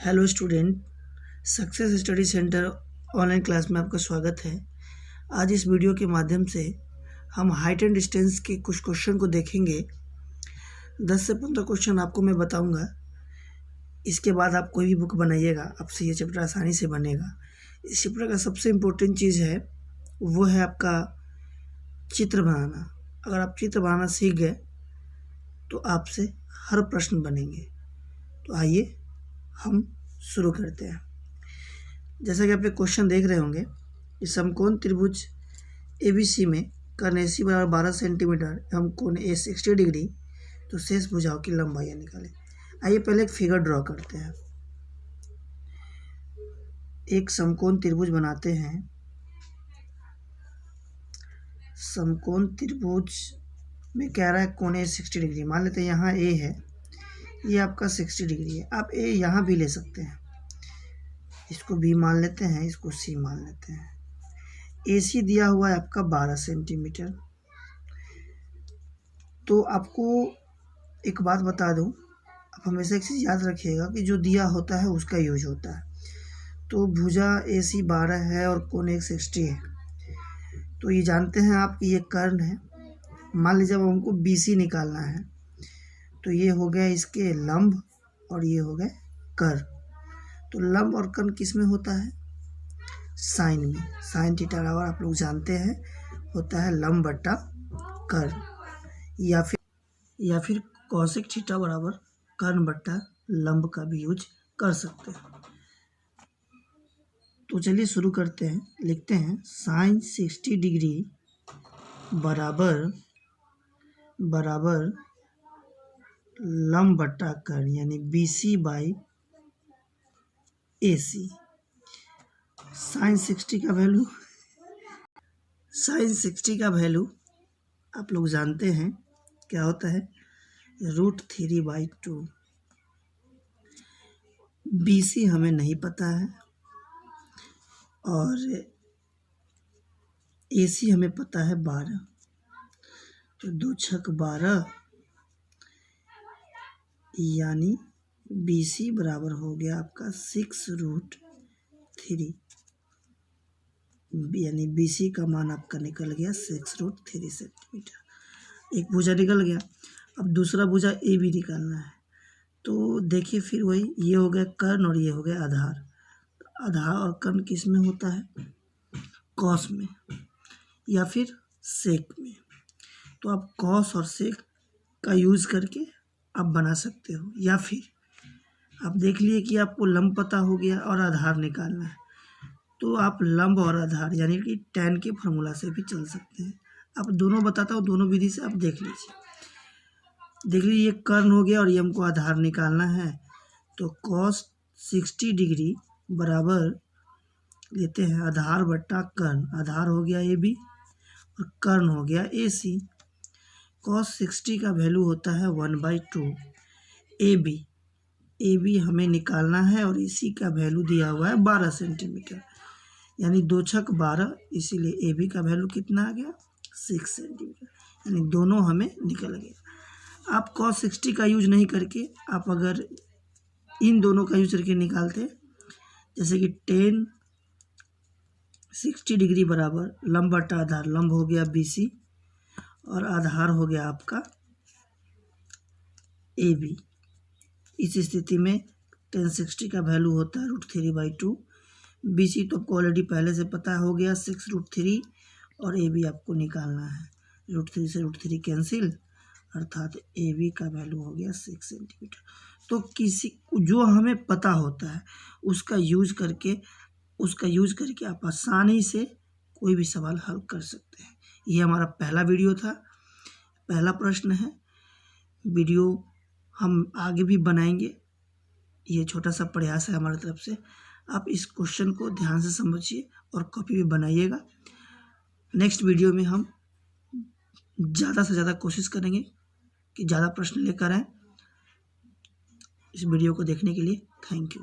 Hello student, success study centre online class में आपका स्वागत है। आज इस वीडियो के माध्यम से हम हाइट एंड डिस्टेंस के कुछ क्वेश्चन को देखेंगे। 10 से 15 क्वेश्चन आपको मैं बताऊंगा। इसके बाद आप कोई भी बुक बनाइएगा, आपसे ये चैप्टर आसानी से बनेगा। इस चैप्टर का सबसे इम्पोर्टेंट चीज़ है वो है आपका चित्र बनाना। अगर आप चित्र बनाना सीख गए तो आपसे हर प्रश्न बनेंगे। तो आइए हम शुरू करते हैं। जैसा कि आप एक क्वेश्चन देख रहे होंगे, इस समकोण त्रिभुज ABC में कर्ण AC बराबर 12 सेंटीमीटर एवं कोण A 60 डिग्री, तो शेष भुजाओं की लंबाई निकालें। आइए पहले एक फिगर ड्रॉ करते हैं। एक समकोण त्रिभुज बनाते हैं। समकोण त्रिभुज में कह रहा है कोण A 60 डिग्री। मान लेते हैं यहाँ A है, ये आपका 60 डिग्री है। आप A यहाँ भी ले सकते हैं, इसको B मान लेते हैं, इसको C मान लेते हैं। AC दिया हुआ है आपका 12 सेंटीमीटर। तो आपको एक बात बता दूं, आप हमेशा एक चीज़ याद रखिएगा कि जो दिया होता है उसका यूज होता है। तो भुजा AC 12 है और कोण एक 60 है, तो ये जानते हैं आप कि ये कर्ण है। मान लीजिए अब हमको BC निकालना है, तो ये हो गया इसके लंब और ये हो गए कर्ण। तो लंब और कर्ण किस में होता है? साइन में। साइन थीटा बराबर आप लोग जानते हैं होता है लंब बट्टा कर्ण, या फिर कॉसेक थीटा बराबर कर्ण बट्टा लंब का भी यूज कर सकते हैं। तो चलिए शुरू करते हैं। लिखते हैं साइन 60 डिग्री बराबर लंब बट्टा कर्ण, यानी BC बाई AC। साइन 60 का वैल्यू आप लोग जानते हैं क्या होता है, √3/2। BC हमें नहीं पता है और AC हमें पता है 12। तो 2 छक 12, यानी BC बराबर हो गया आपका 6√3, यानी BC का मान आपका निकल गया 6√3 सेंटीमीटर। एक भुजा निकल गया। अब दूसरा भुजा AB निकालना है। तो देखिए फिर वही, ये हो गया कर्ण और ये हो गया आधार। आधार और कर्ण किस में होता है? कॉस में या फिर सेक में। तो आप कॉस और सेक का यूज़ करके आप बना सकते हो, या फिर आप देख लिए कि आपको लंब पता हो गया और आधार निकालना है, तो आप लंब और आधार यानी कि tan के फार्मूला से भी चल सकते हैं। आप दोनों बताता हूँ, दोनों विधि से आप देख लीजिए। देख लीजिए, ये कर्ण हो गया और ये हमको आधार निकालना है। तो cos 60 डिग्री बराबर लेते हैं आधार बट्टा कर्ण। आधार हो गया AB और कर्ण हो गया AC। cos 60 का वैल्यू होता है 1/2 AB हमें निकालना है और AC का वैल्यू दिया हुआ है 12 सेंटीमीटर, यानी 2 छक 12, इसीलिए AB का वैल्यू कितना आ गया? 6 सेंटीमीटर, यानी दोनों हमें निकल गया। आप cos 60 का यूज नहीं करके आप अगर इन दोनों का यूज करके निकालते, जैसे कि tan 60 डिग्री बराबर लंब बट्टा आधार, लंब हो गया BC और आधार हो गया आपका AB। इस स्थिति में tan 60 का वैल्यू होता है √3/2। BC तो आपको ऑलरेडी पहले से पता हो गया 6√3, और AB आपको निकालना है। √3 से √3 कैंसिल, अर्थात AB का वैल्यू हो गया 6 सेंटीमीटर। तो किसी जो हमें पता होता है उसका यूज करके आप आसानी से कोई भी सवाल हल कर सकते हैं। ये हमारा पहला वीडियो था, पहला प्रश्न है। वीडियो हम आगे भी बनाएंगे, ये छोटा सा प्रयास है हमारी तरफ से। आप इस क्वेश्चन को ध्यान से समझिए और कॉपी भी बनाइएगा। नेक्स्ट वीडियो में हम ज़्यादा से ज़्यादा कोशिश करेंगे कि ज़्यादा प्रश्न लेकर आएँ। इस वीडियो को देखने के लिए थैंक यू।